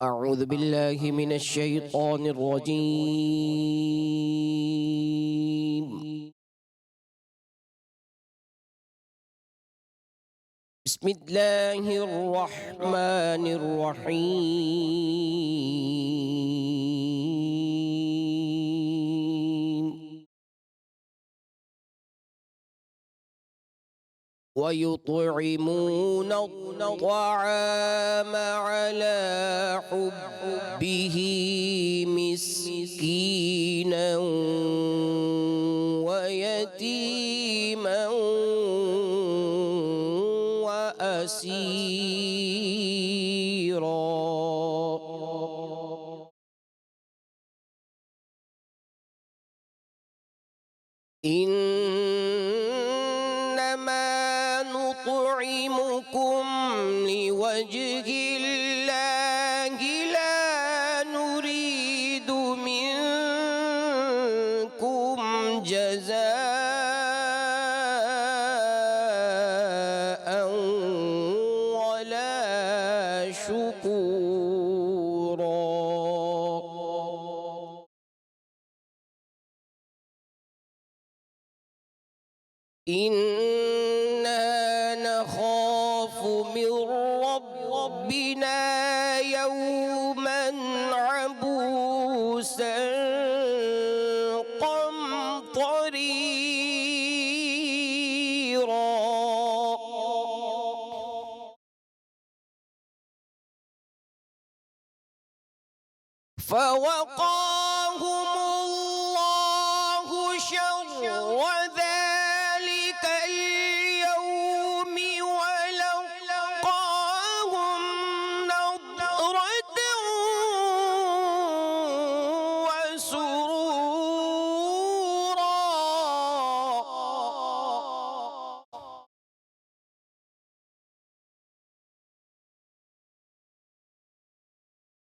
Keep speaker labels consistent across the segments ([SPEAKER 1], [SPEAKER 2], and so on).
[SPEAKER 1] أعوذ بالله من الشيطان الرجيم. بسم الله الرحمن الرحيم. ويطعمون الطعام على حبه مسكينا ويتيما وأسيرا. إنما نطعمكم لوجه الله لا نريد منكم جزاء ولا شكورا. إنا نخاف من ربنا يوما عبوسا قمطريرا. فوقاهم الله شر ذلك اليوم ولقاهم نضرة وسرورا.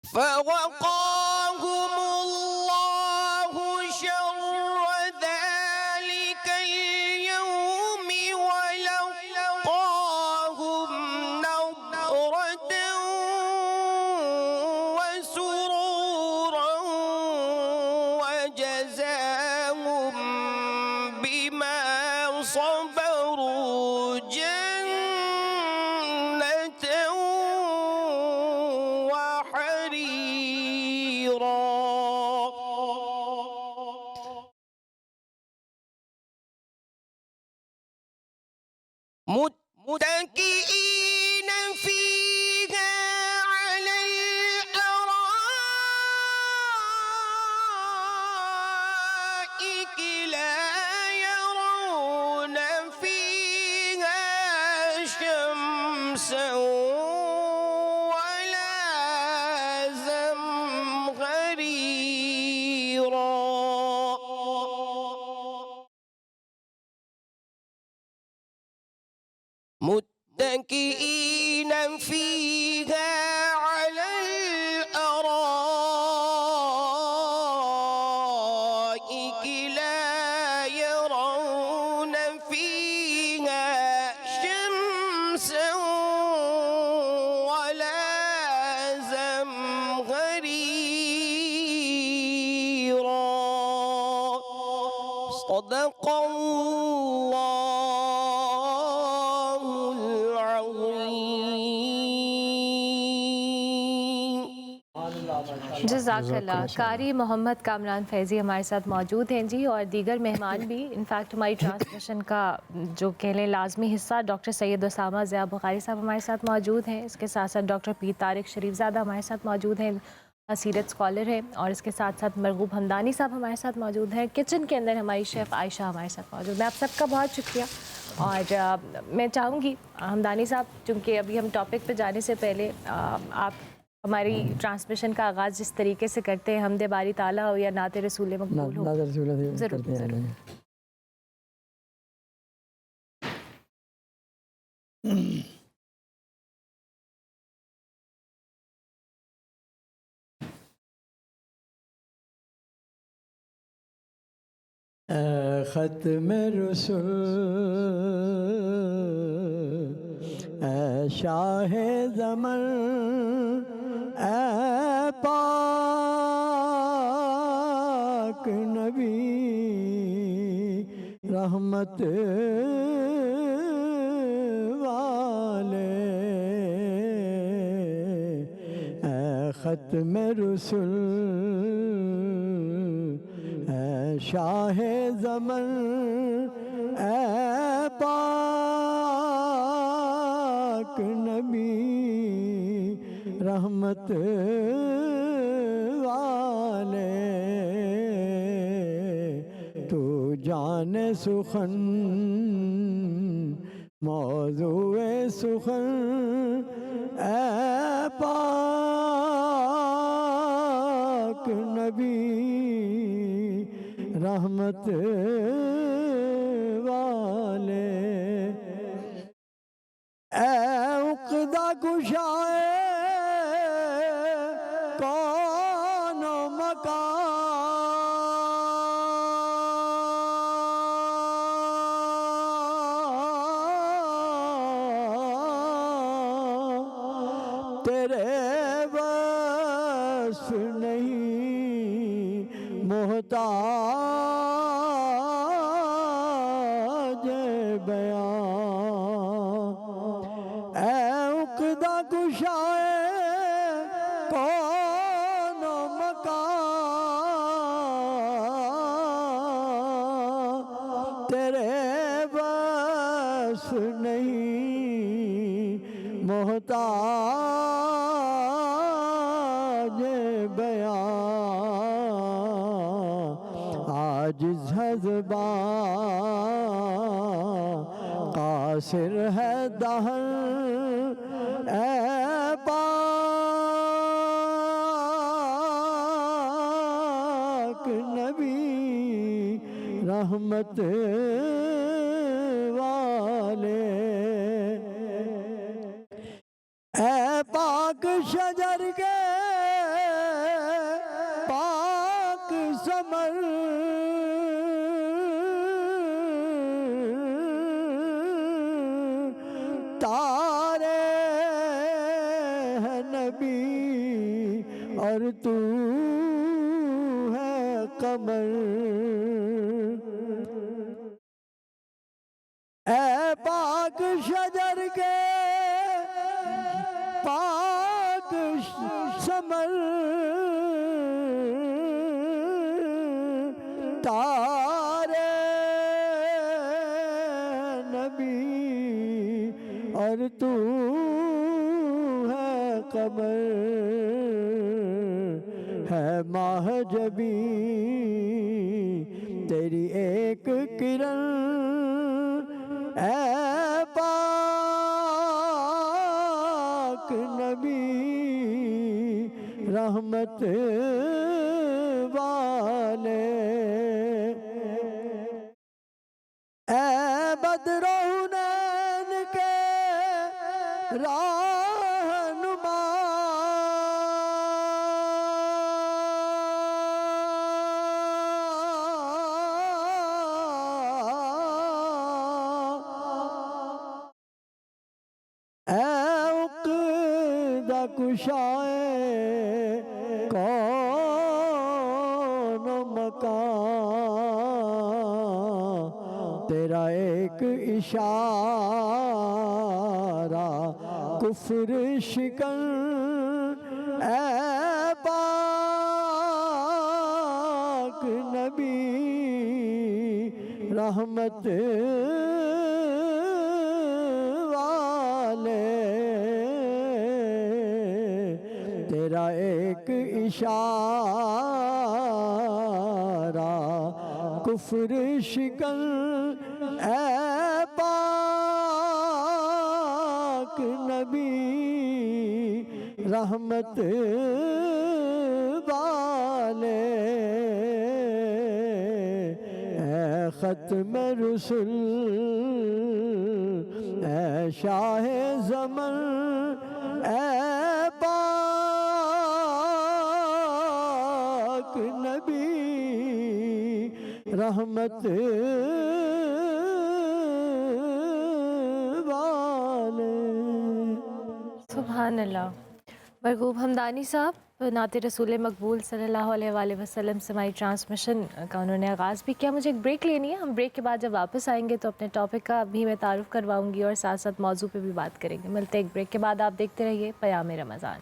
[SPEAKER 1] فوقاهم الله شر ذلك اليوم ولقاهم نضرة وسرورا وجزاهم بما صبروا جنة وحريرا. متكئين فيها على الأرائك لا يرون فيها شمسا ولا زمهريرا. متكئين فيها على الأرائك لا يرون فيها شمسا ولا زمهريرا. صدق الله العظيم.
[SPEAKER 2] جزاک اللہ. قاری محمد کامران فیضی ہمارے ساتھ موجود ہیں جی، اور دیگر مہمان بھی. انفیکٹ ہماری ٹرانسمیشن کا جو کہہ لیں لازمی حصہ ڈاکٹر سید اسامہ ضیاء بخاری صاحب ہمارے ساتھ موجود ہیں. اس کے ساتھ ساتھ ڈاکٹر پیر طارق شریف زادہ ہمارے ساتھ موجود ہیں، سیرت اسکالر ہیں، اور اس کے ساتھ ساتھ مرغوب حمدانی صاحب ہمارے ساتھ موجود ہیں. کچن کے اندر ہماری شیف عائشہ ہمارے ساتھ موجود ہے. آپ سب کا بہت شکریہ. اور میں چاہوں گی حمدانی صاحب، چونکہ ابھی ہم ٹاپک پہ جانے سے پہلے آپ ہماری ٹرانسمیشن کا آغاز جس طریقے سے کرتے ہیں، حمد باری تعالیٰ ہو یا نعت رسول مقبول ہو، ضرور ضرور.
[SPEAKER 3] اے ختم رسول، اے شاہ زمن، اے پاک نبی رحمت والے، اے ختم رسول، اے شاہ زمن، اے پاک نبی رحمت والے، تو جان سخن موضوع سخن، اے پاک نبی رحمت والے، اے عقدہ کشائے کون و مکان، تیرے وصف نہیں محتاج بیان، اے عقدہ کشائے کون و مکان، تیرے بس نہیں محتاج بیان، عاجز ہے زبان، قاصر ہے دہن، اے پاک نبی رحمت والے، اے پاک شجر کے پاک ثمر، تارے ہے نبی اور تو ہے قمر، اے پاک شجر کے پاک ثمر، تارے نبی اور تو ہے قمر، ہے ماہ جبی تیری ایک کرن، اے پاک نبی رحمت والے، اے بدر و حنین کے رہنما، اے عقدہ کشائے کون و مکان، ایک اشارہ کفر شکن اے پاک نبی رحمت والے تیرا ایک اشارہ کفر شکن اے پاک نبی رحمت والے اے ختم رسل اے شاہ زمن اے پاک نبی رحمت والے.
[SPEAKER 2] سبحان اللہ. مرغوب حمدانی صاحب نعت رسول مقبول صلی اللہ علیہ وآلہ وسلم سے ہماری ٹرانسمیشن کا انہوں نے آغاز بھی کیا. مجھے ایک بریک لینی ہے. ہم بریک کے بعد جب واپس آئیں گے تو اپنے ٹاپک کا بھی میں تعارف کرواؤں گی اور ساتھ ساتھ موضوع پہ بھی بات کریں گے. ملتے ہیں ایک بریک کے بعد. آپ دیکھتے رہیے پیام رمضان.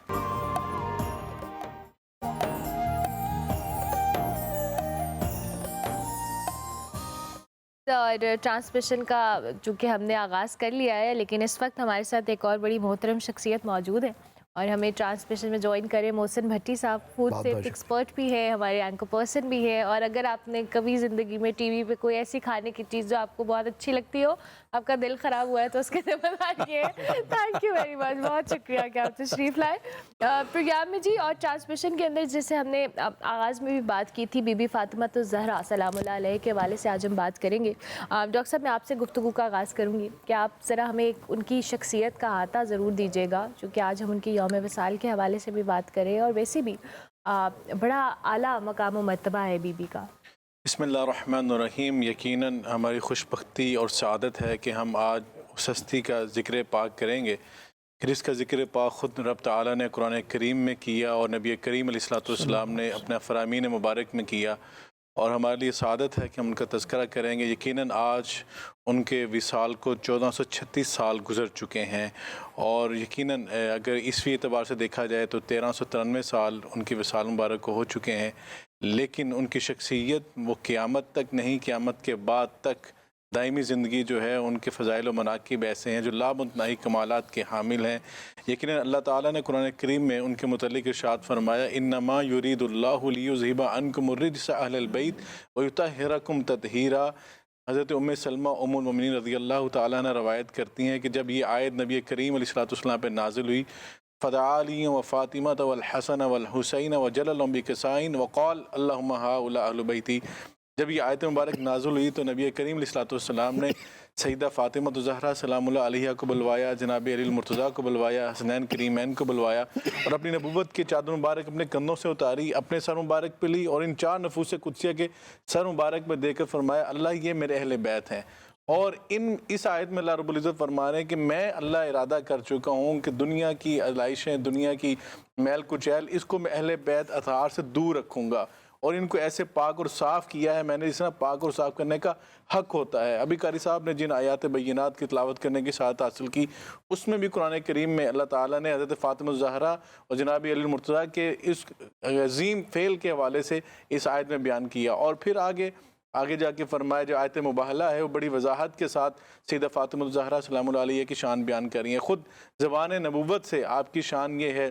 [SPEAKER 2] اور ٹرانسمیشن کا چونکہ ہم نے آغاز کر لیا ہے، لیکن اس وقت ہمارے ساتھ ایک اور بڑی محترم شخصیت موجود ہے اور ہمیں ٹرانسمیشن میں جوائن کرے محسن بھٹی صاحب. فوڈ سیفٹی ایکسپرٹ بھی ہے، ہمارے اینکر پرسن بھی ہے. اور اگر آپ نے کبھی زندگی میں ٹی وی پہ کوئی ایسی کھانے کی چیز جو آپ کو بہت اچھی لگتی ہو، آپ کا دل خراب ہوا ہے، تو اس کے ذمہ دار یہ ہے. تھینک یو ویری مچ. بہت شکریہ کہ آپ تشریف لائے پروگرام میں جی. اور ٹرانسمیشن کے اندر جیسے ہم نے آغاز میں بھی بات کی تھی بی بی فاطمہ الزہرا سلام اللہ علیہ کے حوالے سے آج ہم بات کریں گے. ڈاکٹر صاحب میں آپ سے گفتگو کا آغاز کروں گی کہ آپ ذرا ہمیں ان کی شخصیت کا احاطہ ضرور دیجیے گا، چونکہ آج ہم ان کی یوم وصال کے حوالے سے بھی بات کریں اور ویسے بھی بڑا اعلیٰ مقام و مرتبہ ہے بی بی کا.
[SPEAKER 4] بسم اللہ الرحمن الرحیم. یقیناً ہماری خوش بختی اور سعادت ہے کہ ہم آج اس ہستی کا ذکر پاک کریں گے جس کا ذکر پاک خود رب تعالیٰ نے قرآن کریم میں کیا اور نبی کریم علیہ الصلوۃ والسلام نے اپنے فرامین مبارک میں کیا، اور ہمارے لیے سعادت ہے کہ ہم ان کا تذکرہ کریں گے. یقیناً آج ان کے وصال کو 1436 سال گزر چکے ہیں، اور یقیناً اگر عیسوی اعتبار سے دیکھا جائے تو 1393 سال ان کی وصال مبارک کو ہو چکے ہیں. لیکن ان کی شخصیت وہ قیامت تک نہیں، قیامت کے بعد تک دائمی زندگی جو ہے ان کے فضائل و مناقب ایسے ہیں جو لامتناہی کمالات کے حامل ہیں. یقیناً اللہ تعالیٰ نے قرآن کریم میں ان کے متعلق ارشاد فرمایا انما یرید اللہ لیذہب عنکم الرجس اہل البیت ویطہرکم تطہیرا. حضرت سلمہ ام المؤمنین رضی اللہ تعالیٰ عنہ روایت کرتی ہیں کہ جب یہ آیت نبی کریم علیہ السلام پہ نازل ہوئی فدعا علی و فاطمہ والحسن والحسین وجللہم بکسائن وقال اللہم ہؤلاء اہل بیتی. جب یہ آیت مبارک نازل ہوئی تو نبی کریم علیہ السلام نے سیدہ فاطمہ الزہرا سلام اللہ علیہ کو بلوایا، جناب علی المرتضیٰ کو بلوایا، حسنین کریمین کو بلوایا، اور اپنی نبوت کی چادر مبارک اپنے کندھوں سے اتاری، اپنے سر مبارک پہ لی اور ان 4 نفوس قدسیہ کے سر مبارک پہ دے کر فرمایا اللہ یہ میرے اہل بیت ہیں. اور اس آیت میں اللہ رب العزت فرما رہے ہیں کہ میں اللہ ارادہ کر چکا ہوں کہ دنیا کی علائشیں، دنیا کی میل کچیل، اس کو میں اہل بیت اطہار سے دور رکھوں گا، اور ان کو ایسے پاک اور صاف کیا ہے میں نے جس طرح پاک اور صاف کرنے کا حق ہوتا ہے. ابھی قاری صاحب نے جن آیات بینات کی تلاوت کرنے کی سعادت حاصل کی، اس میں بھی قرآن کریم میں اللہ تعالیٰ نے حضرت فاطمہ الزہرا اور جناب علی المرتضیٰ کے اس عظیم فعل کے حوالے سے اس آیت میں بیان کیا. اور پھر آگے جا کے فرمایا جو آیت مباہلہ ہے وہ بڑی وضاحت کے ساتھ سیدہ فاطمہ الزہرا سلام اللہ علیہ کی شان بیان کر رہی ہیں. خود زبان نبوت سے آپ کی شان یہ ہے.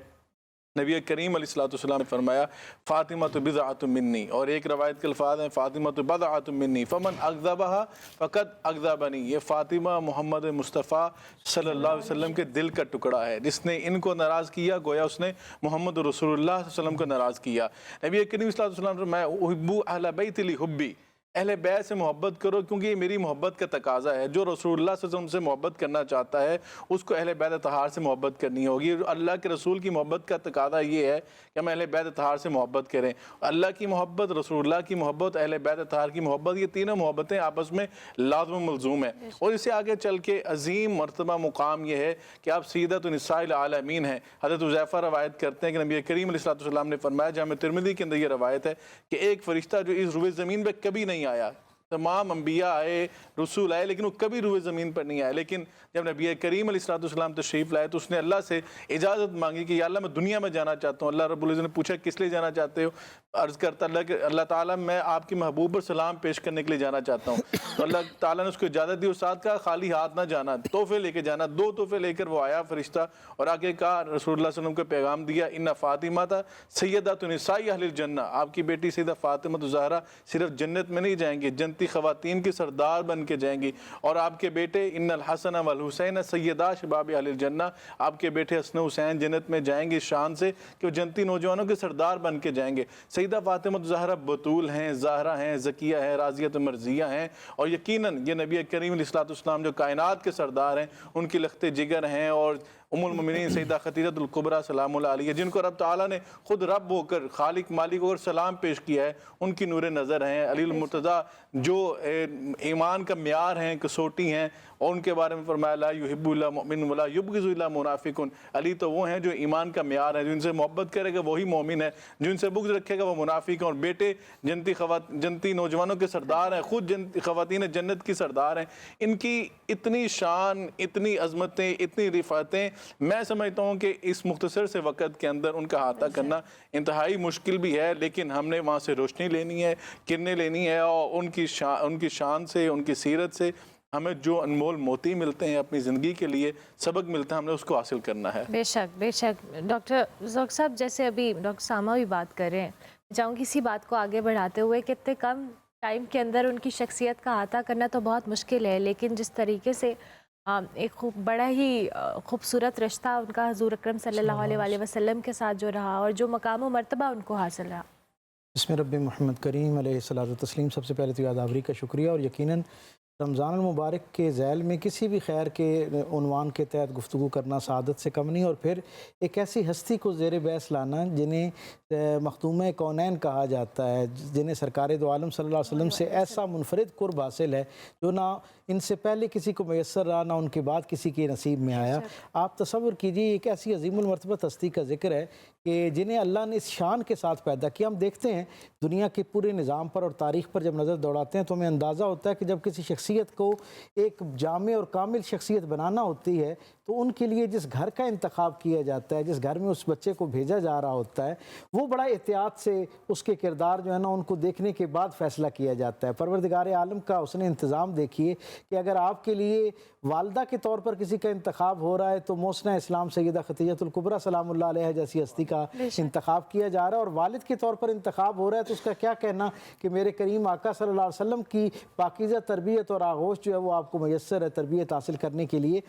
[SPEAKER 4] نبی کریم علیہ السلام نے فرمایا فاطمہ بضعۃ منی، اور ایک روایت کے الفاظ ہیں فاطمہ بضعۃ منی فمن اکذبھا فقد اکذبنی. یہ فاطمہ محمد مصطفیٰ صلی اللہ علیہ وسلم کے دل کا ٹکڑا ہے، جس نے ان کو ناراض کیا گویا اس نے محمد رسول اللہ صلی اللہ علیہ وسلم کو ناراض کیا. نبی کریم صلی اللہ علیہ وسلم نے فرمایا احبوا اہل بیت لحبی، اہل بیت سے محبت کرو کیونکہ یہ میری محبت کا تقاضا ہے. جو رسول اللہ صلی اللہ علیہ وسلم سے محبت کرنا چاہتا ہے اس کو اہل بیت اطہار سے محبت کرنی ہوگی. اللہ کے رسول کی محبت کا تقاضا یہ ہے کہ ہم اہل بیت اطہار سے محبت کریں. اللہ کی محبت، رسول اللہ کی محبت، اہل بیت اطہار کی محبت، یہ تینوں محبتیں آپس میں لازم و ملزوم ہیں. اور اس سے آگے چل کے عظیم مرتبہ مقام یہ ہے کہ آپ سیدۃ نساء العالمین ہیں. حضرت حذیفہ روایت کرتے ہیں کہ نبی کریم علیہ السلام نے فرمایا، جامع ترمذی کے اندر یہ روایت ہے کہ ایک فرشتہ جو اس روئے زمین پہ کبھی نہیں آیا، تمام انبیاء آئے، رسول آئے، لیکن وہ کبھی روئے زمین پر نہیں آئے. لیکن جب نبی کریم علیہ السلام تشریف لائے تو اس نے اللہ سے اجازت مانگی کہ یا اللہ میں دنیا میں جانا چاہتا ہوں. اللہ رب العزت نے پوچھا کس لیے جانا چاہتے ہو؟ عرض کرتا اللہ تعالیٰ میں آپ کی محبوب پر سلام پیش کرنے کے لیے جانا چاہتا ہوں. تو اللہ تعالیٰ نے اس کو اجازت دی. اور ساتھ کہا خالی ہاتھ نہ جانا، تحفے لے کے جانا. 2 تحفے لے کر وہ آیا فرشتہ اور آگے کہا، رسول اللہ صلی اللہ علیہ وسلم کو پیغام دیا، ان فاطمہ تھا سیدۃ نساء اہل الجنہ، آپ کی بیٹی سیدہ فاطمہ زہرا صرف جنت میں نہیں جائیں گی، جنتی خواتین کی سردار بن کے جائیں گی. اور آپ کے بیٹے ان الحسن والحسین سیدا شباب اہل الجنہ، آپ کے بیٹے حسن حسین جنت میں جائیں گے شان سے کہ وہ جنتی نوجوانوں کے سردار بن کے جائیں گے. سیدہ فاطمہ زہرا بطول ہیں، زہرا ہیں، زکیہ ہیں، راضیہ مرضیہ ہیں. اور یقیناً یہ نبی کریم علیہ السلام جو کائنات کے سردار ہیں، ان کی لخت جگر ہیں. اور ام المومنین سیدہ خدیجہ الکبریٰ سلام اللہ علیہ، جن کو رب تعالیٰ نے خود رب ہو کر، خالق مالک ہو کر سلام پیش کیا ہے، ان کی نور نظر ہیں. علی المرتضیٰ جو ایمان کا معیار ہیں، کسوٹی ہیں، اور ان کے بارے میں فرمایا لا یحب الا مؤمن ولا یبغض الا منافق. علی تو وہ ہیں جو ایمان کا معیار ہے، جو ان سے محبت کرے گا وہی مومن ہے، جو ان سے بغض رکھے گا وہ منافق ہے. اور بیٹے جنتی نوجوانوں کے سردار ہیں، خود خواتین جنت کی سردار ہیں. ان کی اتنی شان، اتنی عظمتیں، اتنی رفعتیں، میں سمجھتا ہوں کہ اس مختصر سے وقت کے اندر ان کا احاطہ کرنا انتہائی مشکل بھی ہے. لیکن ہم نے وہاں سے روشنی لینی ہے، کرنیں لینی ہے، اور ان کی شان سے، ان کی سیرت سے ہمیں جو انمول موتی ملتے ہیں اپنی زندگی کے لیے، سبق ملتا ہے، ہم نے اس کو حاصل کرنا ہے.
[SPEAKER 2] بے شک بے شک. ڈاکٹر ذوق صاحب، جیسے ابھی ڈاکٹر سامہ بھی بات کر رہے ہیں، چاہوں کسی بات کو آگے بڑھاتے ہوئے کہ اتنے کم ٹائم کے اندر ان کی شخصیت کا احاطہ کرنا تو بہت مشکل ہے، لیکن جس طریقے سے ایک بڑا ہی خوبصورت رشتہ ان کا حضور اکرم صلی اللہ علیہ وآلہ وسلم کے ساتھ جو رہا، اور جو مقام و مرتبہ ان کو حاصل رہا.
[SPEAKER 5] بسم رب محمد کریم علیہ الصلوۃ والتسلیم. سب سے پہلے تو یاد آوری کا شکریہ. اور یقیناً رمضان المبارک کے ذیل میں کسی بھی خیر کے عنوان کے تحت گفتگو کرنا سعادت سے کم نہیں، اور پھر ایک ایسی ہستی کو زیر بحث لانا جنہیں مختومہ کونین کہا جاتا ہے، جنہیں سرکار دو عالم صلی اللہ علیہ وسلم سے ایسا منفرد قرب حاصل ہے جو نہ ان سے پہلے کسی کو میسر رہا، نہ ان کے بعد کسی کے نصیب میں آیا. آپ تصور کیجئے ایک ایسی عظیم المرتبہ ہستی کا ذکر ہے کہ جنہیں اللہ نے اس شان کے ساتھ پیدا کیا. ہم دیکھتے ہیں دنیا کے پورے نظام پر اور تاریخ پر جب نظر دوڑاتے ہیں تو ہمیں اندازہ ہوتا ہے کہ جب کسی شخصیت کو ایک جامع اور کامل شخصیت بنانا ہوتی ہے تو ان کے لیے جس گھر کا انتخاب کیا جاتا ہے، جس گھر میں اس بچے کو بھیجا جا رہا ہوتا ہے، وہ بڑا احتیاط سے اس کے کردار جو ہے نا ان کو دیکھنے کے بعد فیصلہ کیا جاتا ہے. پروردگار عالم کا اس نے انتظام دیکھیے کہ اگر آپ کے لیے والدہ کے طور پر کسی کا انتخاب ہو رہا ہے تو محسنہ اسلام سیدہ خدیجہ الکبریٰ سلام اللہ علیہ جیسی ہستی کا انتخاب کیا جا رہا ہے، اور والد کے طور پر انتخاب ہو رہا ہے تو اس کا کیا کہنا کہ میرے کریم آقا صلی اللہ علیہ وسلم کی پاکیزہ تربیت اور آغوش جو ہے وہ آپ کو میسر ہے تربیت حاصل کرنے کے لیے.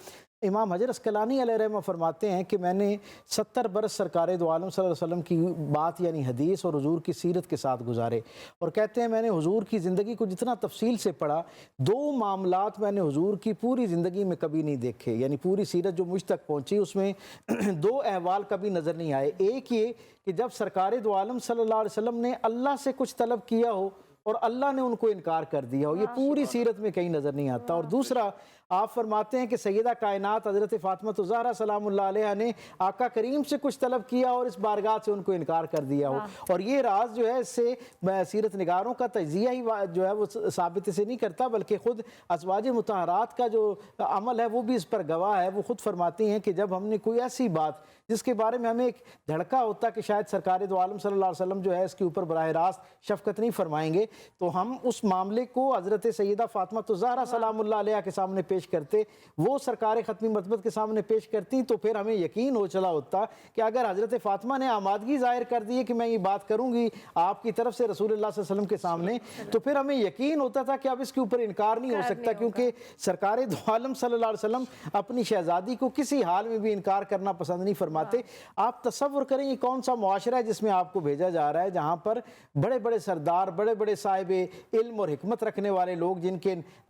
[SPEAKER 5] امام حجر اسقلانی علیہ رحمہ فرماتے ہیں کہ میں نے 70 برس سرکار دو عالم صلی اللہ علیہ وسلم کی بات یعنی حدیث اور حضور کی سیرت کے ساتھ گزارے، اور کہتے ہیں میں نے حضور کی زندگی کو جتنا تفصیل سے پڑھا، 2 معاملات میں نے حضور کی پوری زندگی میں کبھی نہیں دیکھے، یعنی پوری سیرت جو مجھ تک پہنچی اس میں 2 احوال کبھی نظر نہیں آئے. ایک یہ کہ جب سرکار دو عالم صلی اللہ علیہ وسلم نے اللہ سے کچھ طلب کیا ہو اور اللہ نے ان کو انکار کر دیا ہو، یہ پوری سیرت میں کہیں نظر نہیں آتا. اور دوسرا آپ فرماتے ہیں کہ سیدہ کائنات حضرت فاطمہ زہرا سلام اللہ علیہ نے آقا کریم سے کچھ طلب کیا اور اس بارگاہ سے ان کو انکار کر دیا ہو. اور یہ راز جو ہے اس سے سیرت نگاروں کا تجزیہ ہی جو ہے وہ ثابت سے نہیں کرتا، بلکہ خود ازواج مطہرات کا جو عمل ہے وہ بھی اس پر گواہ ہے. وہ خود فرماتی ہیں کہ جب ہم نے کوئی ایسی بات جس کے بارے میں ہمیں ایک دھڑکا ہوتا کہ شاید سرکار دو عالم صلی اللہ علیہ وسلم جو ہے اس کے اوپر براہ راست شفقت نہیں فرمائیں گے، تو ہم اس معاملے کو حضرت سیدہ فاطمہ زہرا سلام اللہ علیہ کے سامنے پیش کرتے، وہ سرکار ختمی مرتبت کے سامنے پیش کرتی، تو پھر ہمیں یقین ہو چلا ہوتا کہ اگر حضرت فاطمہ نے آمادگی ظاہر کر دی ہے کہ میں یہ بات کروں گی آپ کی طرف سے رسول اللہ صلی اللہ علیہ وسلم کے سامنے، تو پھر ہمیں یقین ہوتا تھا کہ اب اس کے اوپر انکار نہیں ہو سکتا، کیونکہ سرکار دو عالم صلی اللہ علیہ وسلم اپنی شہزادی کو کسی حال میں بھی انکار کرنا پسند نہیں فرماتے. آپ تصور کریں یہ کون سا معاشرہ ہے جس میں آپ کو بھیجا جا رہا ہے، جہاں پر بڑے بڑے سردار، بڑے بڑے صاحب علم اور حکمت رکھنے والے لوگ جن کے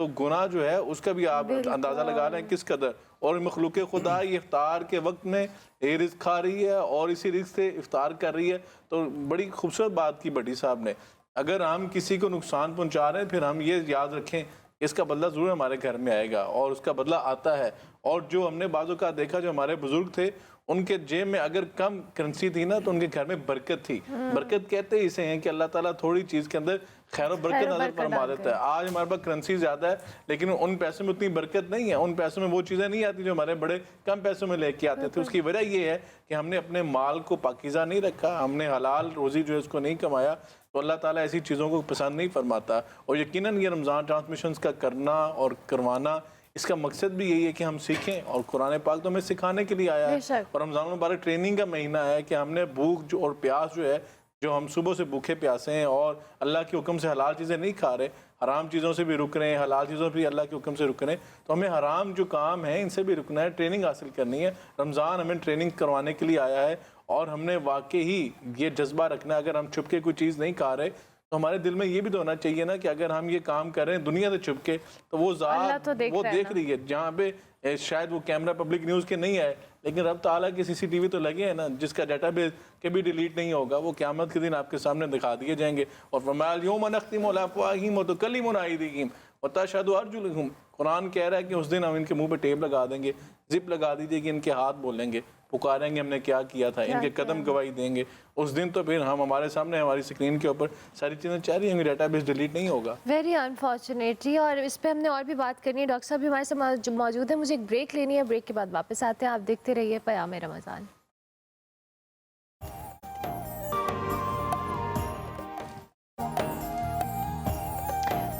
[SPEAKER 4] تو گناہ جو ہے اس کا بھی آپ اندازہ لگا رہے ہیں کس قدر. اور مخلوق خدا یہ افطار کے وقت میں یہ رزق کھا رہی ہے اور اسی رزق سے افطار کر رہی ہے. تو بڑی خوبصورت بات کی بھٹی صاحب نے. اگر ہم کسی کو نقصان پہنچا رہے ہیں پھر ہم یہ یاد رکھیں اس کا بدلہ ضرور ہمارے گھر میں آئے گا اور اس کا بدلہ آتا ہے. اور جو ہم نے بعض اوقات دیکھا جو ہمارے بزرگ تھے ان کے جیب میں اگر کم کرنسی تھی نا تو ان کے گھر میں برکت تھی. برکت کہتے اسے ہیں کہ اللہ تعالیٰ تھوڑی چیز کے اندر خیر و برکت نظر فرما دیتا ہے. آج ہمارے پاس کرنسی زیادہ ہے لیکن ان پیسوں میں اتنی برکت نہیں ہے. ان پیسوں میں وہ چیزیں نہیں آتی جو ہمارے بڑے کم پیسوں میں لے کے آتے تھے. اس کی وجہ یہ ہے کہ ہم نے اپنے مال کو پاکیزہ نہیں رکھا, ہم نے حلال روزی جو ہے اس کو نہیں کمایا. تو اللہ تعالیٰ ایسی چیزوں کو پسند نہیں فرماتا. اور یقیناً یہ رمضان ٹرانسمیشنز کا کرنا اور کروانا اس کا مقصد بھی یہی ہے کہ ہم سیکھیں اور قرآن پاک تو ہمیں سکھانے کے لیے آیا ہے. اور رمضان المبارک ٹریننگ کا مہینہ ہے کہ ہم نے بھوک اور پیاس جو ہے جو ہم صبح سے بھوکے پیاسے ہیں اور اللہ کے حکم سے حلال چیزیں نہیں کھا رہے, حرام چیزوں سے بھی رک رہے ہیں, حلال چیزوں سے بھی اللہ کے حکم سے رک رہے ہیں, تو ہمیں حرام جو کام ہے ان سے بھی رکنا ہے, ٹریننگ حاصل کرنی ہے. رمضان ہمیں ٹریننگ کروانے کے لیے آیا ہے اور ہم نے واقعی یہ جذبہ رکھنا ہے. اگر ہم چھپ کے کوئی چیز نہیں کھا رہے تو ہمارے دل میں یہ بھی تو ہونا چاہیے نا کہ اگر ہم یہ کام کر رہے ہیں دنیا سے چھپ کے تو وہ ذات وہ دیکھ رہی ہے. جہاں پہ شاید وہ کیمرہ پبلک نیوز کے نہیں آئے لیکن رب تعالیٰ کی سی سی ٹی وی تو لگے ہیں نا جس کا ڈیٹا بیس کبھی ڈیلیٹ نہیں ہوگا. وہ قیامت کے دن آپ کے سامنے دکھا دیے جائیں گے. اور فرمایا الیوم نختم علی افواہہم وتکلمنا ایدیہم وتشہد ارجلہم. قرآن کہہ رہا ہے کہ اس دن ہم ان کے منہ پہ ٹیپ لگا دیں گے, زپ لگا دیجیے کہ ان کے ہاتھ بولیں گے, پکاریں گے ہم نے کیا کیا تھا, ان کے قدم گواہی دیں گے. اس دن تو پھر ہم ہمارے سامنے ہماری اسکرین کے اوپر ساری چیزیں چاہ رہی ہیں, ڈیٹا بیس ڈیلیٹ نہیں ہوگا.
[SPEAKER 2] Very unfortunately. اور اس پہ ہم نے اور بھی بات کرنی ہے. ڈاکٹر صاحب بھی ہمارے ساتھ موجود ہیں. مجھے ایک بریک لینی ہے, بریک کے بعد واپس آتے ہیں. آپ دیکھتے رہیے پیام رمضان.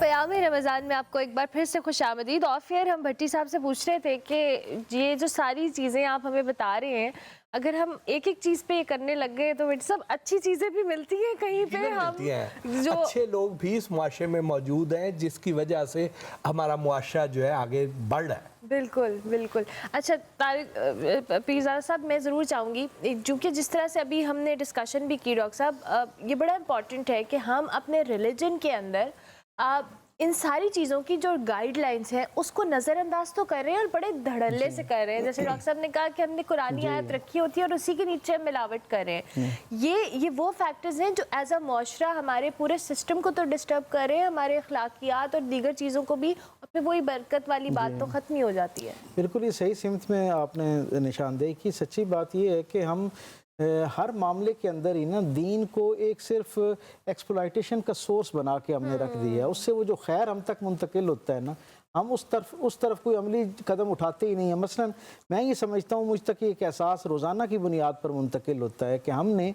[SPEAKER 2] پیام رمضان میں آپ کو ایک بار پھر سے خوش آمدید. اور پھر ہم بھٹی صاحب سے پوچھ رہے تھے کہ یہ جو ساری چیزیں آپ ہمیں بتا رہے ہیں اگر ہم ایک ایک چیز پہ یہ کرنے لگ گئے تو بھٹی صاحب اچھی چیزیں بھی ملتی ہیں کہیں پہ. ہم جو
[SPEAKER 1] اچھے لوگ بھی اس معاشرے میں موجود ہیں جس کی وجہ سے ہمارا معاشرہ جو ہے آگے بڑھ رہا ہے.
[SPEAKER 2] بالکل بالکل. اچھا طارق پیرزادہ صاحب, میں ضرور چاہوں گی چونکہ جس طرح سے ابھی ہم نے ڈسکشن بھی کی ڈاکٹر صاحب, یہ بڑا امپورٹنٹ ہے کہ ہم اپنے ریلیجن کے اندر ان ساری چیزوں کی جو گائیڈ لائنس ہیں اس کو نظر انداز تو کر رہے ہیں اور بڑے دھڑلے سے کر رہے ہیں. جیسے ڈاکٹر صاحب نے کہا کہ ہم نے قرآنی آیت رکھی ہوتی ہے اور اسی کے نیچے ہم ملاوٹ کر رہے ہیں. یہ وہ فیکٹرز ہیں جو ایز اے معاشرہ ہمارے پورے سسٹم کو تو ڈسٹرب کر رہے ہیں, ہمارے اخلاقیات اور دیگر چیزوں کو بھی, اور پھر وہی برکت والی بات تو ختم ہی ہو جاتی ہے.
[SPEAKER 5] بالکل یہ صحیح سمت میں آپ نے نشاندہی کی. سچی بات یہ ہے کہ ہم ہر معاملے کے اندر ہی نا دین کو ایک صرف ایکسپلائٹیشن کا سورس بنا کے ہم نے رکھ دیا ہے. اس سے وہ جو خیر ہم تک منتقل ہوتا ہے نا ہم اس طرف کوئی عملی قدم اٹھاتے ہی نہیں ہیں. مثلا میں یہ سمجھتا ہوں مجھ تک ایک احساس روزانہ کی بنیاد پر منتقل ہوتا ہے کہ ہم نے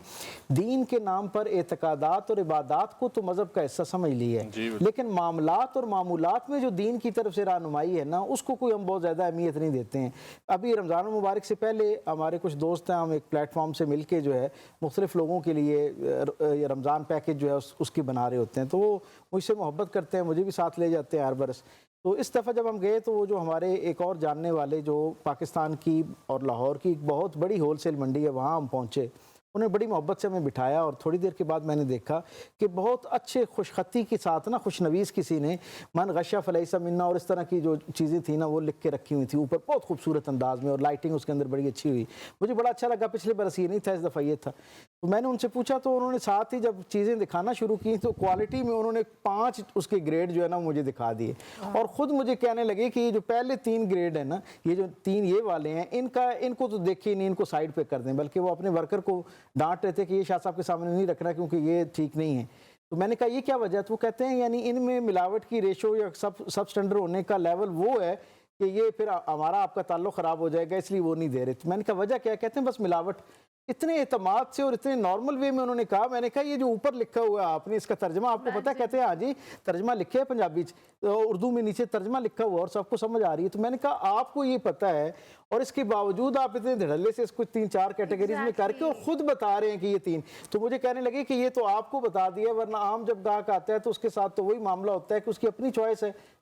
[SPEAKER 5] دین کے نام پر اعتقادات اور عبادات کو تو مذہب کا حصہ سمجھ لی ہے, لیکن معاملات اور معمولات میں جو دین کی طرف سے رہنمائی ہے نا اس کو کوئی ہم بہت زیادہ اہمیت نہیں دیتے ہیں. ابھی رمضان المبارک سے پہلے ہمارے کچھ دوست ہیں, ہم ایک پلیٹ فارم سے مل کے جو ہے مختلف لوگوں کے لیے رمضان پیکج جو ہے اس کی بنا رہے ہوتے ہیں. تو وہ مجھ سے محبت کرتے ہیں, مجھے بھی ساتھ لے جاتے ہیں ہر برس. تو اس دفعہ جب ہم گئے تو وہ جو ہمارے ایک اور جاننے والے جو پاکستان کی اور لاہور کی ایک بہت بڑی ہول سیل منڈی ہے وہاں ہم پہنچے. انہیں بڑی محبت سے ہمیں بٹھایا اور تھوڑی دیر کے بعد میں نے دیکھا کہ بہت اچھے خوش خطی کے ساتھ نا خوش نویس کسی نے من غشہ فلیس منا اور اس طرح کی جو چیزیں تھیں نا وہ لکھ کے رکھی ہوئی تھی اوپر بہت خوبصورت انداز میں, اور لائٹنگ اس کے اندر بڑی اچھی ہوئی. مجھے بڑا اچھا لگا. پچھلے برس یہ نہیں تھا, اس دفعہ یہ تھا. تو میں نے ان سے پوچھا تو انہوں نے ساتھ ہی جب چیزیں دکھانا شروع کی تو کوالٹی میں انہوں نے 5 اس کے گریڈ جو ہے نا مجھے دکھا دیے, اور خود مجھے کہنے لگے کہ یہ جو پہلے 3 گریڈ ہیں نا, یہ جو 3 یہ والے ہیں, ان کو تو دیکھیں نہیں, ان کو سائڈ پہ کر دیں. بلکہ وہ اپنے ورکر کو ڈانٹ رہے تھے کہ یہ شاہ صاحب کے سامنے نہیں رکھنا کیونکہ یہ ٹھیک نہیں ہے. تو میں نے کہا یہ کیا وجہ ہے؟ تو وہ کہتے ہیں یعنی ان میں ملاوٹ کی ریشو یا سب سٹینڈرڈ ہونے کا لیول وہ ہے کہ یہ پھر ہمارا آپ کا تعلق خراب ہو جائے گا, اس لیے وہ نہیں دے رہے. تو میں نے کہا وجہ کیا؟ کہتے ہیں بس ملاوٹ. اتنے اعتماد سے اور اتنے نارمل وے میں انہوں نے کہا. میں نے کہا یہ جو اوپر لکھا ہوا ہے آپ نے اس کا ترجمہ آپ کو پتہ ہے؟ کہتے ہیں ہاں جی ترجمہ لکھے ہے پنجابی اردو میں نیچے ترجمہ لکھا ہوا اور سب کو سمجھ آ رہی ہے. تو میں نے کہا آپ کو یہ پتہ ہے اور اس کے باوجود آپ اتنے دھڑلے سے اس کو 3-4 کیٹیگریز میں کر کے اور خود بتا رہے ہیں کہ یہ 3. تو مجھے کہنے لگے کہ یہ تو آپ کو بتا دیا, ورنہ عام جب گاہک آتا ہے تو اس کے ساتھ تو وہی معاملہ ہوتا ہے کہ اس کی اپنی چوائس ہے,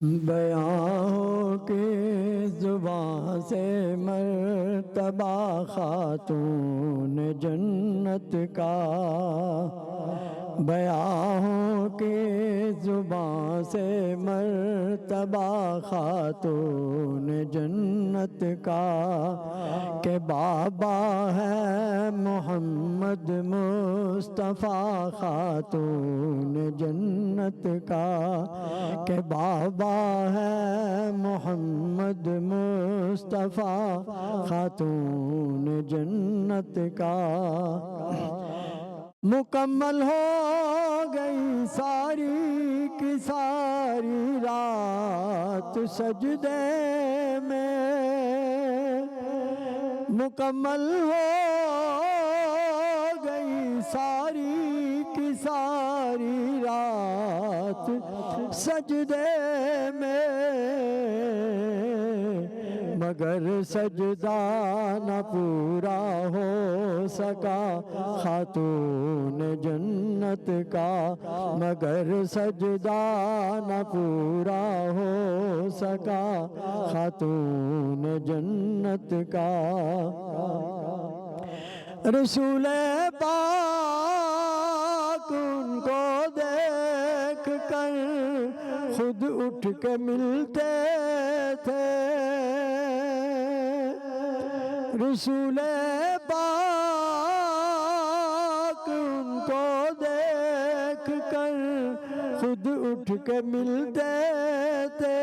[SPEAKER 3] بیان ہو کے زبان سے مرتبہ خاتون جنت کا، بیان ہو کے زبان سے مرتبہ خاتون جنت کا، کہ بابا ہے محمد مصطفیٰ خاتون جنت کا، کہ بابا ہے محمد مصطفیٰ خاتون جنت کا۔ مکمل ہو گئی ساری کی ساری رات سجدے میں، مکمل ہو گئی ساری کی ساری رات سجدے میں، مگر سجدہ نہ پورا ہو سکا خاتون جنت کا، مگر سجدہ نہ پورا ہو سکا خاتون جنت کا۔ رسول پاک ان کو دیکھ کر خود اٹھ کے ملتے تھے، رسول پاک ان کو دیکھ کر خود اٹھ کے ملتے تھے،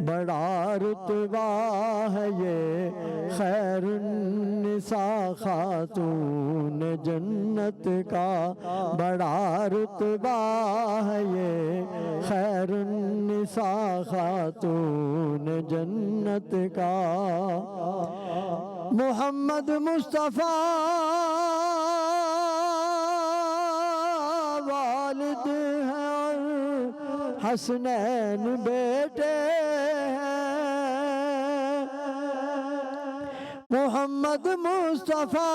[SPEAKER 3] بڑا رتبہ ہے یہ خیر النساء خاتون جنت کا، بڑا رتبہ ہے یہ خیر النساء خاتون جنت کا۔ محمد مصطفیٰ والد ہیں اور حسنین بیٹے ہیں، محمد مصطفیٰ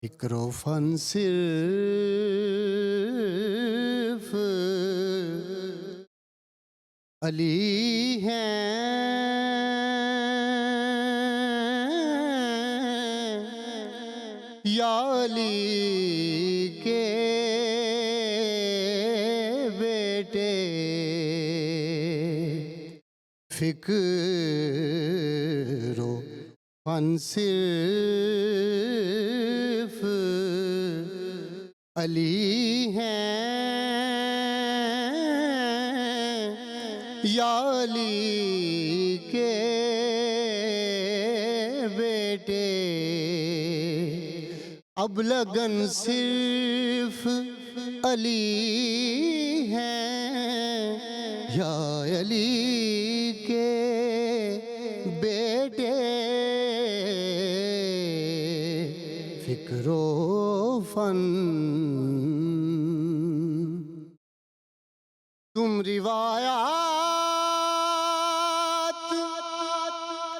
[SPEAKER 6] فکر و فن صرف علی ہیں، یا علی کے بیٹے، فکر و فن صرف علی ہیں، یا علی کے بیٹے، اب لگن صرف علی ہیں، یا علی کے بیٹے، فکر و فن تم روایات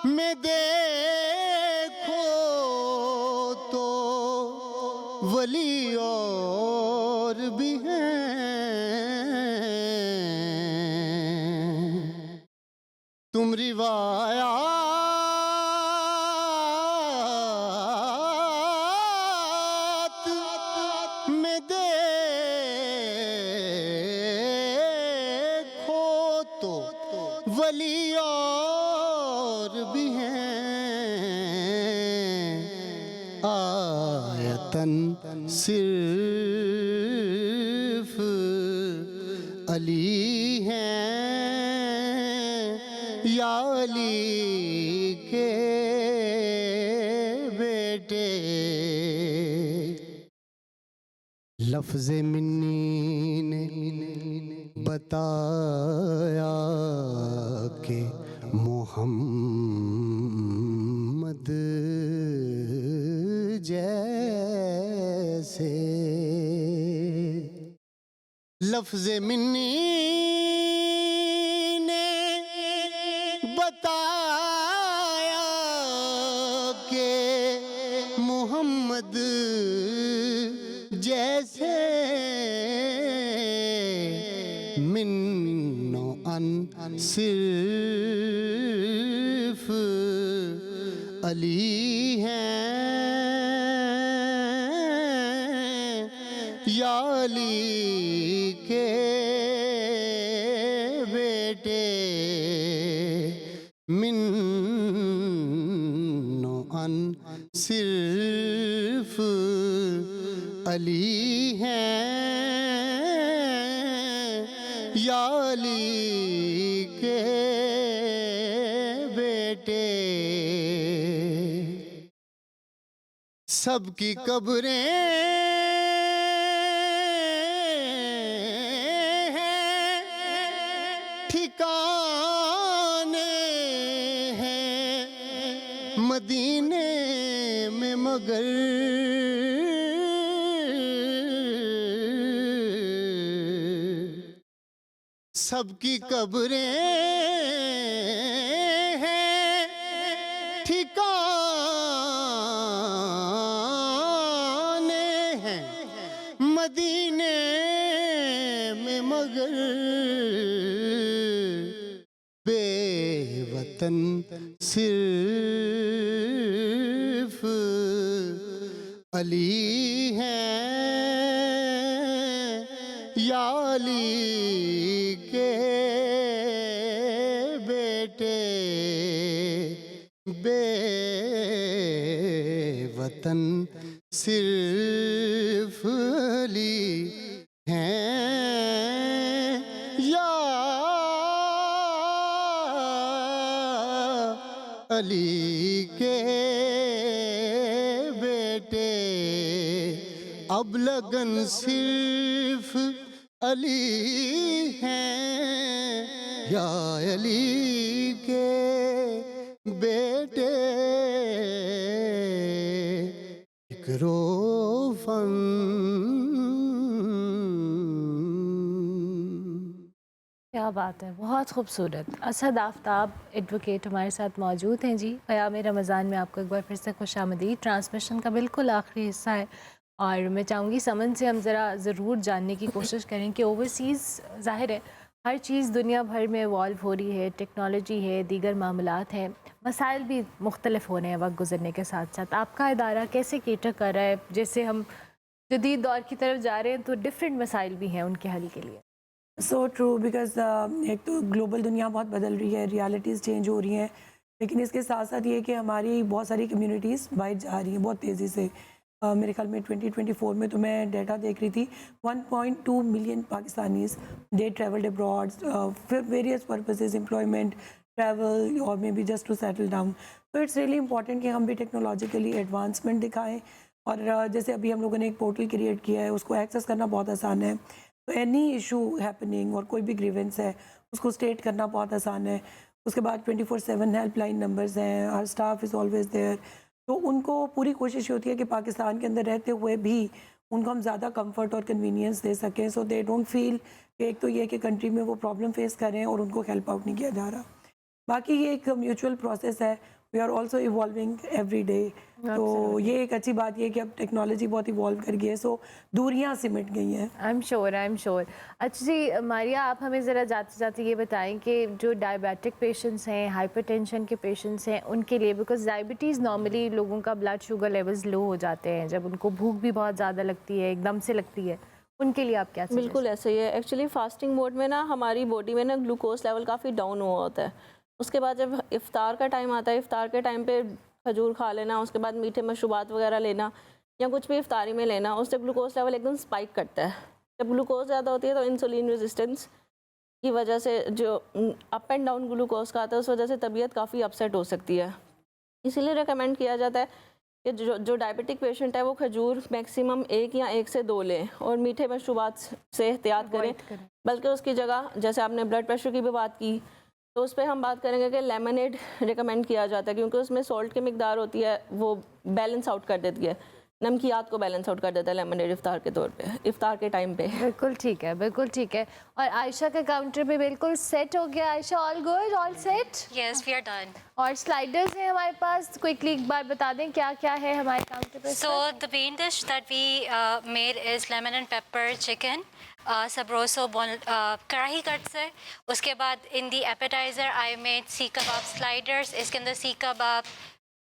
[SPEAKER 6] میں دیکھو تو ولی اور بھی ہیں، تم روایات میں دیکھو تو ولی اور بھی ہیں، آیتن صرف علی ہیں، یا علی کے بیٹے لفظ منی نے بتایا کہ محمد جیسے لفظ منی نے بتایا کہ محمد جیسے من و ان صرف علی ہیں یا علی کے بیٹے من و ان صرف علی ہیں یا علی کے بیٹے سب کی قبریں ہیں ٹھکانے ہیں مدینے میں مگر سب کی قبریں ہیں ٹھکانے ہیں مدینے میں مگر بے وطن صرف علی ہیں یا علی کے بیٹے بے وطن صرف علی ہیں یا علی کے بیٹے اب لگن صرف علی ہیں یا علی کے بیٹے فکر و فن
[SPEAKER 2] کیا بات ہے، بہت خوبصورت۔ اسد آفتاب ایڈوکیٹ ہمارے ساتھ موجود ہیں جی۔ پیام رمضان میں آپ کو ایک بار پھر سے خوش آمدید۔ ٹرانسمیشن کا بالکل آخری حصہ ہے اور میں چاہوں گی سمن سے ہم ذرا ضرور جاننے کی کوشش کریں کہ اوورسیز ظاہر ہے ہر چیز دنیا بھر میں ایوالو ہو رہی ہے، ٹیکنالوجی ہے، دیگر معاملات ہیں، مسائل بھی مختلف ہو رہے ہیں وقت گزرنے کے ساتھ ساتھ۔ آپ کا ادارہ کیسے کیٹر کر رہا ہے؟ جیسے ہم جدید دور کی طرف جا رہے ہیں تو ڈفرینٹ مسائل بھی ہیں ان کے حل کے لیے۔
[SPEAKER 7] سو ٹرو، بیکاز ایک تو گلوبل دنیا بہت بدل رہی ہے، ریالٹیز چینج ہو رہی ہیں، لیکن اس کے ساتھ ساتھ یہ کہ ہماری بہت ساری کمیونٹیز باہر جا رہی ہیں بہت تیزی سے۔ میرے خیال میں 2024 میں تو میں ڈیٹا دیکھ رہی تھی 1.2 million Pakistanis they travelled abroad for various purposes, employment, travel اور may be just to settle down. تو اٹس ریئلی امپورٹنٹ کہ ہم بھی ٹیکنالوجیکلی ایڈوانسمنٹ دکھائیں، اور جیسے ابھی ہم لوگوں نے ایک پورٹل کریٹ کیا ہے، اس کو ایکسیس کرنا بہت آسان ہے۔ تو اینی ایشو ہیپننگ اور کوئی بھی گریونس ہے اس کو اسٹیٹ کرنا بہت آسان ہے۔ اس کے بعد 24/7 ہیلپ لائن نمبرز ہیں، ہر اسٹاف از آلویز دیئر۔ تو ان کو پوری کوشش ہوتی ہے کہ پاکستان کے اندر رہتے ہوئے بھی ان کو ہم زیادہ کمفرٹ اور کنوینئنس دے سکیں، سو دے ڈونٹ فیل کہ ایک تو یہ کہ کنٹری میں وہ پرابلم فیس کر رہے ہیں اور ان کو ہیلپ آؤٹ نہیں کیا جا رہا۔ باقی یہ ایک میوچول پروسیس ہے، we are also evolving every day. تو یہ ایک اچھی بات یہ کہ اب ٹیکنالوجی بہت ایوالو کر گئی ہے، سو دوریاں سمٹ گئی ہیں۔
[SPEAKER 2] I am sure. اچھا جی ماریہ، آپ ہمیں ذرا جاتے جاتے یہ بتائیں کہ جو ڈائبیٹک پیشنٹس ہیں، ہائپر ٹینشن کے پیشنٹس ہیں، ان کے لیے بیکاز ڈائبٹیز نارملی لوگوں کا بلڈ شوگر لیولز لو ہو جاتے ہیں جب ان کو بھوک بھی بہت زیادہ لگتی ہے، ایک دم سے لگتی ہے، ان کے لیے آپ کیا؟
[SPEAKER 8] بالکل ایسا ہی ہے۔ ایکچولی فاسٹنگ موڈ میں نا ہماری باڈی میں نا گلوکوز لیول کافی ڈاؤن ہوا ہوتا ہے۔ اس کے بعد جب افطار کا ٹائم آتا ہے، افطار کے ٹائم پہ کھجور کھا لینا، اس کے بعد میٹھے مشروبات وغیرہ لینا یا کچھ بھی افطاری میں لینا، اس سے گلوکوز لیول ایک دم اسپائک کرتا ہے۔ جب گلوکوز زیادہ ہوتی ہے تو انسولین ریزسٹنس کی وجہ سے جو اپ اینڈ ڈاؤن گلوکوز کا آتا ہے اس وجہ سے طبیعت کافی اپسیٹ ہو سکتی ہے. اسی لیے ریکمینڈ کیا جاتا ہے کہ جو ڈائبٹک پیشنٹ ہے وہ کھجور میکسیمم 1 یا 1 سے 2 لیں اور میٹھے مشروبات سے احتیاط کریں. بلکہ اس کی جگہ جیسے آپ نے بلڈ پریشر کی بھی بات کی تو اس پہ ہم بات کریں گے کہ لیمنیڈ ریکمینڈ کیا جاتا ہے کیونکہ اس میں سالٹ کی مقدار ہوتی ہے وہ بیلنس آؤٹ کر دیتی ہے, نمکیات کو بیلنس آؤٹ کر دیتا ہے لیمنیڈ افطار کے طور پہ, افطار کے ٹائم پہ.
[SPEAKER 2] بالکل ٹھیک ہے, بالکل ٹھیک ہے. اور عائشہ کا کاؤنٹر بھی بالکل سیٹ ہو گیا. Ayesha all good, all set?
[SPEAKER 9] Yes, we are done.
[SPEAKER 2] اور سلائڈرز ہیں ہمارے پاس, کوئکلی ایک بار بتا دیں کیا کیا ہے ہمارے کاؤنٹر پہ.
[SPEAKER 9] So the main dish that we made is lemon and pepper chicken, sabroso karahi cuts ہے. اس کے بعد in the appetizer I made seekh kebab sliders. اس کے اندر seekh kebab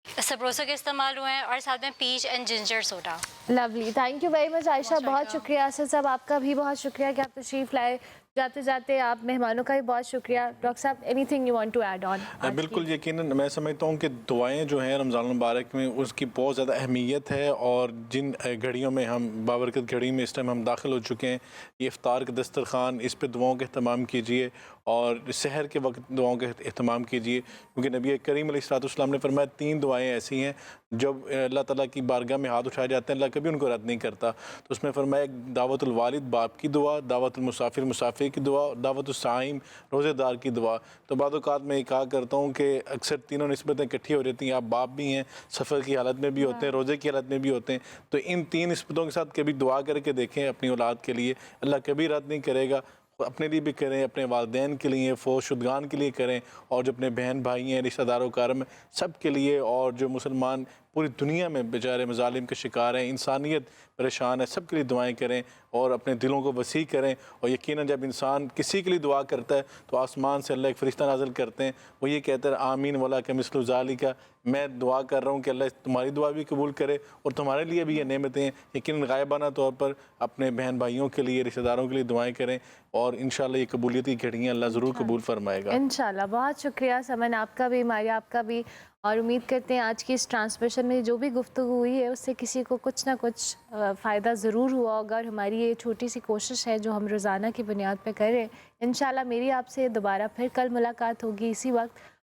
[SPEAKER 9] سبروسو کے استعمال ہوئے ہیں اور ساتھ میں peach and ginger soda.
[SPEAKER 2] Lovely, thank you very much Ayesha, بہت شکریہ. اسد صاحب آپ کا بھی بہت شکریہ کہ آپ تشریف لائے. جاتے جاتے آپ مہمانوں کا بھی بہت شکریہ. ڈاکٹر صاحب anything you want to add on?
[SPEAKER 4] بالکل یقیناً میں سمجھتا ہوں کہ دعائیں جو ہیں رمضان المبارک میں اس کی بہت زیادہ اہمیت ہے, اور جن گھڑیوں میں ہم بابرکت گھڑی میں اس ٹائم ہم داخل ہو چکے ہیں, یہ افطار کا دسترخوان, اس پہ دعاؤں کا اہتمام کیجیے اور سحر کے وقت دعاؤں کا اہتمام کیجیے, کیونکہ نبی کریم علیہ السلام نے فرمایا 3 دعائیں ایسی ہیں جب اللہ تعالیٰ کی بارگاہ میں ہاتھ اٹھائے جاتے ہیں اللہ کبھی ان کو رد نہیں کرتا. تو اس میں فرمایا دعوت الوالد باپ کی دعا, دعوت المسافر مسافر کی دعا, دعوت الصائم روزے دار کی دعا. تو بعض اوقات میں یہ کہا کرتا ہوں کہ اکثر تینوں نسبتیں اکٹھی ہو جاتی ہیں. آپ باپ بھی ہیں, سفر کی حالت میں بھی ہوتے ہیں, روزے کی حالت میں بھی ہوتے ہیں, تو ان 3 نسبتوں کے ساتھ کبھی دعا کر کے دیکھیں اپنی اولاد کے لیے, اللہ کبھی رد نہیں کرے گا. اپنے لیے بھی کریں, اپنے والدین کے لیے, فوت شدگان کے لیے کریں, اور جو اپنے بہن بھائی ہیں, رشتہ داروں کارم سب کے لیے, اور جو مسلمان پوری دنیا میں بیچارے مظالم کے شکار ہیں, انسانیت پریشان ہے, سب کے لیے دعائیں کریں اور اپنے دلوں کو وسیع کریں. اور یقیناً جب انسان کسی کے لیے دعا کرتا ہے تو آسمان سے اللہ ایک فرشتہ نازل کرتے ہیں, وہ یہ کہتے ہیں آمین ولا کہ مثل ذالک, میں دعا کر رہا ہوں کہ اللہ تمہاری دعا بھی قبول کرے اور تمہارے لیے بھی یہ نعمتیں ہیں. یقیناً غائبانہ طور پر اپنے بہن بھائیوں کے لیے, رشتہ داروں کے لیے دعائیں کریں, اور انشاءاللہ یہ قبولیت کی گھڑیاں اللہ ضرور قبول فرمائے گا
[SPEAKER 2] انشاءاللہ. بہت شکریہ سمن, آپ کا بھی, ماریا آپ کا بھی. اور امید کرتے ہیں آج کی اس ٹرانسمیشن میں جو بھی گفتگو ہوئی ہے اس سے کسی کو کچھ نہ کچھ فائدہ ضرور ہوا ہوگا, اور ہماری یہ چھوٹی سی کوشش ہے جو ہم روزانہ کی بنیاد پہ کر رہے ہیں. انشاءاللہ میری آپ سے دوبارہ پھر کل ملاقات ہوگی اسی وقت.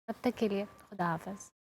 [SPEAKER 2] تب تک کے لیے خدا حافظ.